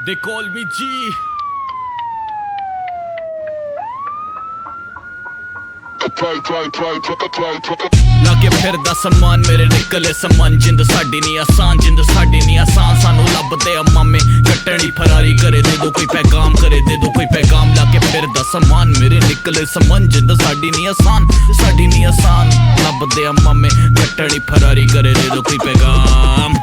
They call me G. लागे फिरदा समान मेरे निकले समान जिंद साडी नी आसान जिंद साडी नी आसान सानू लभदे मामे कट्टनी फरारी करे दे दो कोई पैगाम करे दे दो कोई पैगाम लागे फिरदा समान मेरे निकले समान जिंद साडी नी आसान लभदे मामे कट्टनी फरारी करे दे दो कोई पैगाम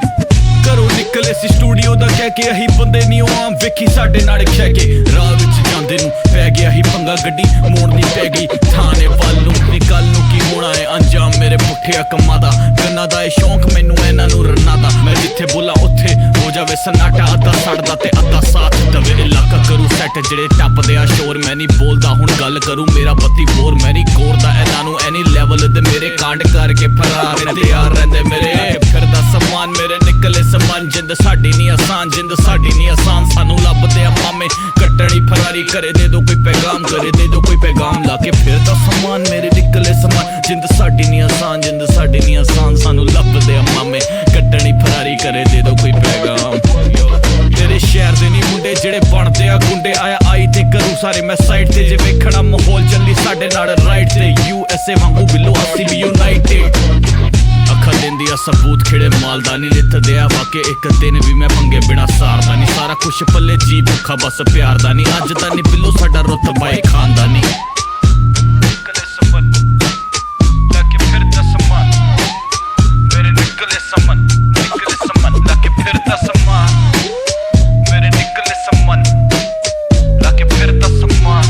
घरों निकले सी स्टूडियो दा कह के अही बंदे नी आम वेखी साडे नाल खै के राह विच जांदे नू पै गया ही पंगा गड्डी मोड़नी पै गई थाने वाल नू कल नू की होना है अंजाम मेरे पुठिया कम्मां दा गन्ना दा शौक मैनू इन्हां नू रन्ना दा मैं जिथे बोला उत्थे हो जावे सन्नाटा अद्धा सड़दा ते अद्धा साथ दवे इलाका करूं सैट जेड़े टपदे आ शोर मैं नी बोलदा हुण गल करूं मेरा बत्ती बोर मैं नी कोरदा इन्हां नू एनी लेवल दे मेरे कांड करके फरार तैयार रहिंदे मेरे फिरदा समान मेरे निकले समान जिंद साडी नी आसान जिंद साडी नी आसान सानू लभदे मामे कट्टनी फरारी करे दे दो कोई पैगाम करे दे दो कोई पैगाम लाके फिरदा समान मेरे निकले समान जिंद साडी नी आसान सानू लभदे मामे कट्टनी फरारी करे दे दो कोई पैगाम तेरे शहर दे नी मुंडे जेड़े बनदे आ गुंडे आया आई ते करूं सारे मैं साइड ते जे वेखना माहौल चली साडे नाल राइट ते USA वांगू बिलो असी भी यूनाइटेड अखा देंदी आ सबूत खिड़े मालदानी लिथ दिया वाके एक दिन भी मैं पंगे बिना सारदा नी सारा कुछ पल्ले जी भुखा बस प्यार दा नी अज दा नी बिलो साडा रुतबा ए खानदानी निकले समन लाके फिरदा समान मेरे निकले समन लाके फिरदा समान मेरे निकले समन लाके फिरदा समान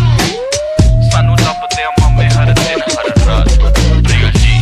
सानू लभदे मामे हर दिन हर रात रियल जी